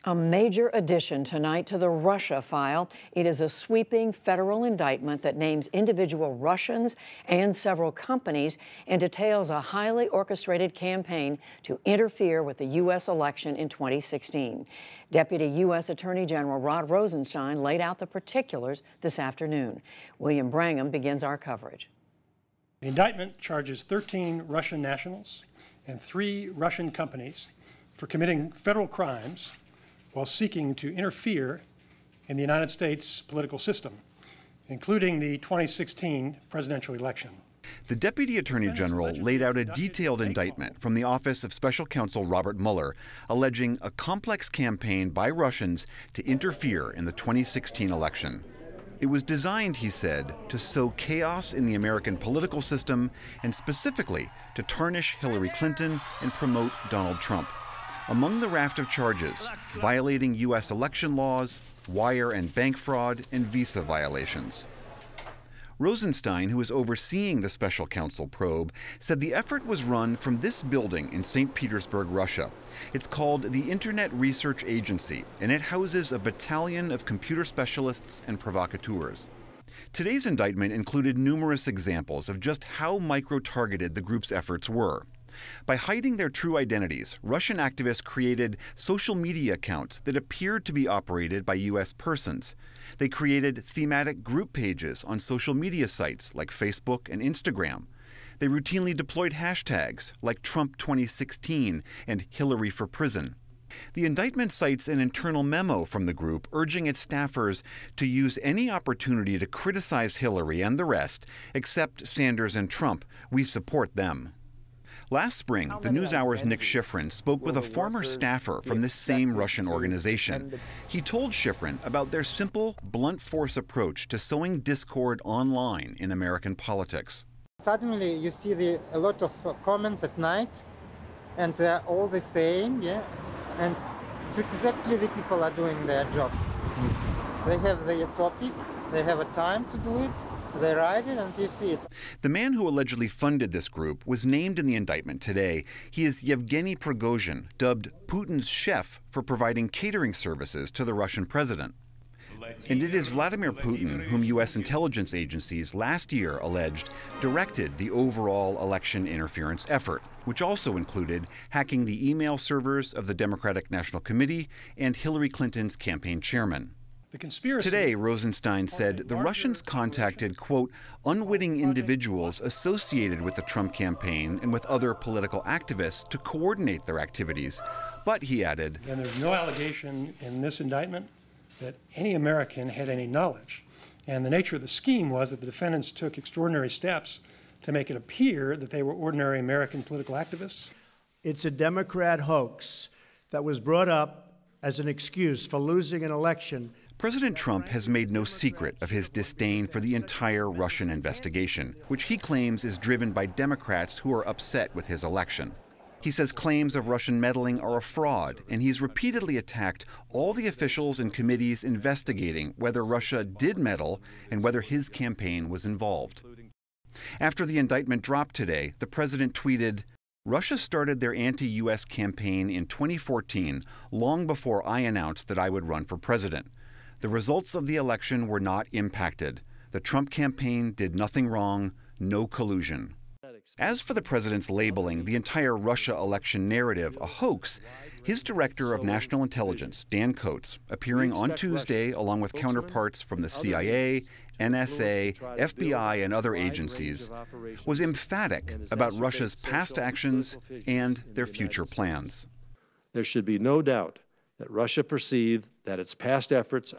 A major addition tonight to the Russia file. It is a sweeping federal indictment that names individual Russians and several companies and details a highly orchestrated campaign to interfere with the U.S. election in 2016. Deputy U.S. Attorney General Rod Rosenstein laid out the particulars this afternoon. William Brangham begins our coverage. The indictment charges 13 Russian nationals and 3 Russian companies for committing federal crimes while seeking to interfere in the United States political system, including the 2016 presidential election. The Deputy Attorney General laid out a detailed indictment from the Office of Special Counsel Robert Mueller, alleging a complex campaign by Russians to interfere in the 2016 election. It was designed, he said, to sow chaos in the American political system and specifically to tarnish Hillary Clinton and promote Donald Trump. Among the raft of charges, violating U.S. election laws, wire and bank fraud, and visa violations. Rosenstein, who is overseeing the special counsel probe, said the effort was run from this building in St. Petersburg, Russia. It's called the Internet Research Agency, and it houses a battalion of computer specialists and provocateurs. Today's indictment included numerous examples of just how micro-targeted the group's efforts were. By hiding their true identities, Russian activists created social media accounts that appeared to be operated by U.S. persons. They created thematic group pages on social media sites like Facebook and Instagram. They routinely deployed hashtags like Trump 2016 and Hillary for prison. The indictment cites an internal memo from the group urging its staffers to use any opportunity to criticize Hillary and the rest, except Sanders and Trump. We support them. Last spring, the NewsHour's Nick Schifrin spoke with a former staffer from this same Russian organization. He told Schifrin about their simple, blunt force approach to sowing discord online in American politics. Suddenly you see a lot of comments at night, and they're all the same, yeah? And it's exactly the people are doing their job. They have their topic, they have a time to do it, they write it and you see it. The man who allegedly funded this group was named in the indictment today. He is Yevgeny Prigozhin, dubbed Putin's chef for providing catering services to the Russian president. And it is Vladimir Putin whom U.S. intelligence agencies last year alleged directed the overall election interference effort, which also included hacking the email servers of the Democratic National Committee and Hillary Clinton's campaign chairman. The conspiracy. Today, Rosenstein said the Russians contacted, quote, unwitting individuals associated with the Trump campaign and with other political activists to coordinate their activities. But, he added, and there's no allegation in this indictment that any American had any knowledge. And the nature of the scheme was that the defendants took extraordinary steps to make it appear that they were ordinary American political activists. It's a Democrat hoax that was brought up as an excuse for losing an election. President Trump has made no secret of his disdain for the entire Russian investigation, which he claims is driven by Democrats who are upset with his election. He says claims of Russian meddling are a fraud, and he's repeatedly attacked all the officials and committees investigating whether Russia did meddle and whether his campaign was involved. After the indictment dropped today, the president tweeted, Russia started their anti-U.S. campaign in 2014, long before I announced that I would run for president. The results of the election were not impacted. The Trump campaign did nothing wrong, no collusion. As for the president's labeling the entire Russia election narrative a hoax, his director of national intelligence, Dan Coats, appearing on Tuesday along with counterparts from the CIA, NSA, FBI, and other agencies, was emphatic about Russia's past actions and their future plans. There should be no doubt that Russia perceived that its past efforts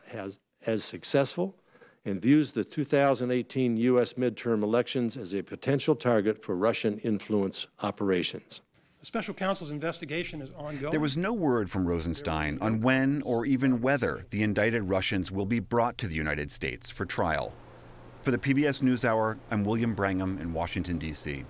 as successful and views the 2018 U.S. midterm elections as a potential target for Russian influence operations. The special counsel's investigation is ongoing. There was no word from Rosenstein on when or even whether the indicted Russians will be brought to the United States for trial. For the PBS NewsHour, I'm William Brangham in Washington, D.C.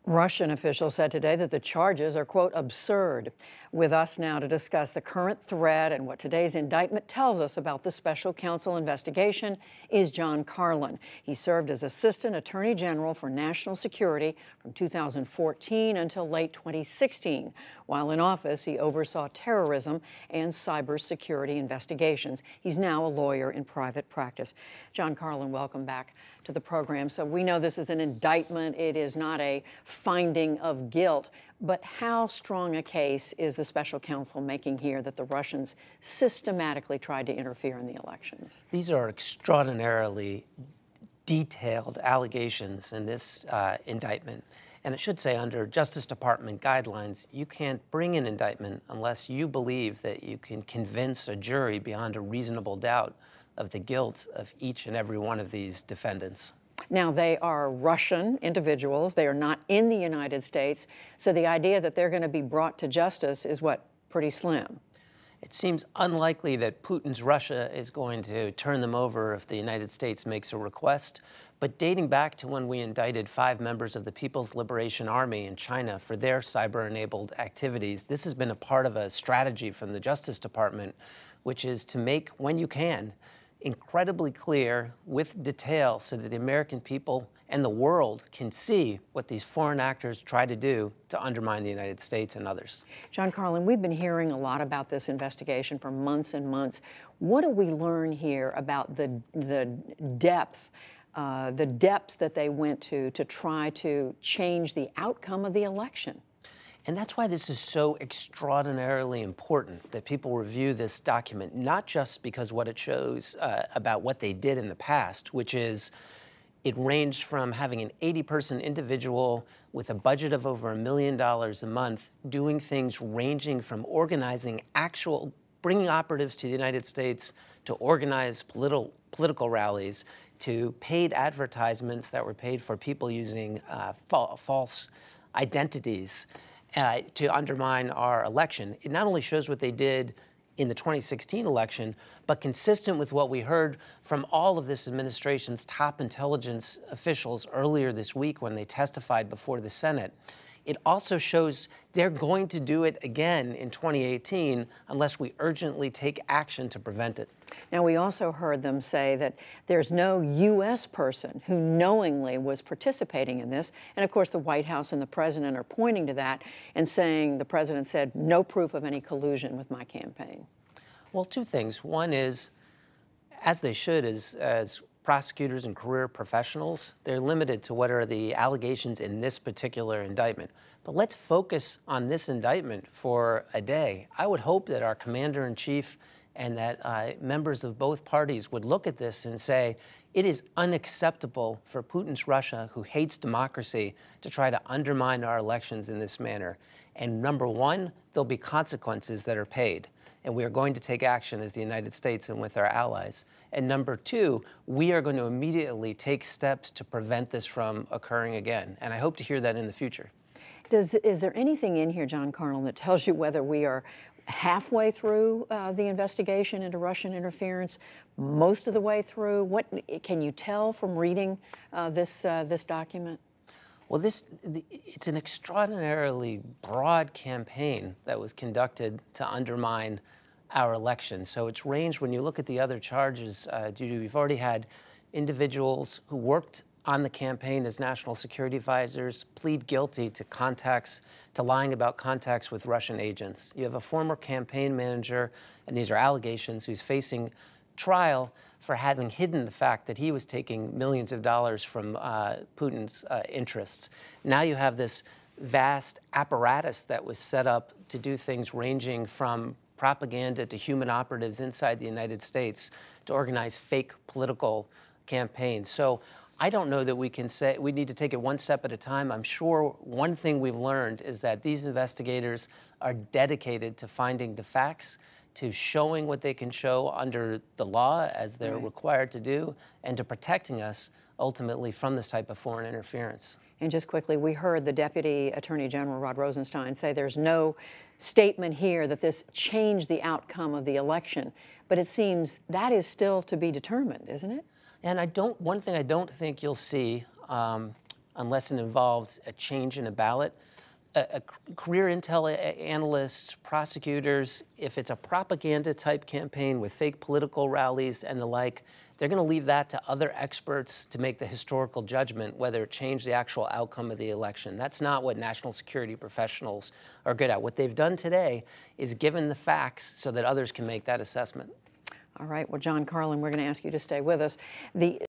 Russian officials said today that the charges are, quote, absurd. With us now to discuss the current threat and what today's indictment tells us about the special counsel investigation is John Carlin. He served as Assistant Attorney General for National Security from 2014 until late 2016. While in office, he oversaw terrorism and cybersecurity investigations. He's now a lawyer in private practice. John Carlin, welcome back to the program. So we know this is an indictment. It is not a finding of guilt. But how strong a case is the special counsel making here that the Russians systematically tried to interfere in the elections? These are extraordinarily detailed allegations in this indictment. And it should say, under Justice Department guidelines, you can't bring an indictment unless you believe that you can convince a jury beyond a reasonable doubt of the guilt of each and every one of these defendants. Now, they are Russian individuals. They are not in the United States. So the idea that they're going to be brought to justice is what? Pretty slim. It seems unlikely that Putin's Russia is going to turn them over if the United States makes a request. But dating back to when we indicted 5 members of the People's Liberation Army in China for their cyber-enabled activities, this has been a part of a strategy from the Justice Department, which is to make, when you can, incredibly clear with detail so that the American people and the world can see what these foreign actors try to do to undermine the United States and others. John Carlin, we've been hearing a lot about this investigation for months and months. What do we learn here about the depth that they went to try to change the outcome of the election? And that's why this is so extraordinarily important that people review this document, not just because what it shows about what they did in the past, which is it ranged from having an 80-person individual with a budget of over $1 million a month doing things ranging from organizing bringing operatives to the United States to organize political rallies, to paid advertisements that were paid for people using false identities, to undermine our election. It not only shows what they did in the 2016 election, but consistent with what we heard from all of this administration's top intelligence officials earlier this week when they testified before the Senate. It also shows they're going to do it again in 2018 unless we urgently take action to prevent it. Now, we also heard them say that there's no U.S. person who knowingly was participating in this. And of course, the White House and the president are pointing to that and saying the president said no proof of any collusion with my campaign. Well, 2 things. One is, as they should, as prosecutors and career professionals, they're limited to what are the allegations in this particular indictment. But let's focus on this indictment for a day. I would hope that our commander-in-chief and that members of both parties would look at this and say, it is unacceptable for Putin's Russia, who hates democracy, to try to undermine our elections in this manner. And number 1, there'll be consequences that are paid. And we are going to take action as the United States and with our allies. And number 2, we are going to immediately take steps to prevent this from occurring again. And I hope to hear that in the future. Is there anything in here, John Carlin, that tells you whether we are halfway through the investigation into Russian interference, most of the way through? What can you tell from reading this document? Well, it's an extraordinarily broad campaign that was conducted to undermine our election. So it's ranged, when you look at the other charges, we've already had individuals who worked on the campaign as national security advisors plead guilty to lying about contacts with Russian agents. You have a former campaign manager, and these are allegations, who's facing trial for having hidden the fact that he was taking millions of dollars from Putin's interests. Now you have this vast apparatus that was set up to do things ranging from propaganda to human operatives inside the United States to organize fake political campaigns. So I don't know that we can say we need to take it one step at a time. I'm sure one thing we've learned is that these investigators are dedicated to finding the facts, to showing what they can show under the law as they're required to do, and to protecting us ultimately from this type of foreign interference. And just quickly, we heard the Deputy Attorney General, Rod Rosenstein, say there's no statement here that this changed the outcome of the election. But it seems that is still to be determined, isn't it? And one thing I don't think you'll see, unless it involves a change in a ballot, career intel analysts, prosecutors, if it's a propaganda type campaign with fake political rallies and the like, they're going to leave that to other experts to make the historical judgment whether it changed the actual outcome of the election. That's not what national security professionals are good at. What they've done today is given the facts so that others can make that assessment. All right. Well, John Carlin, we're going to ask you to stay with us.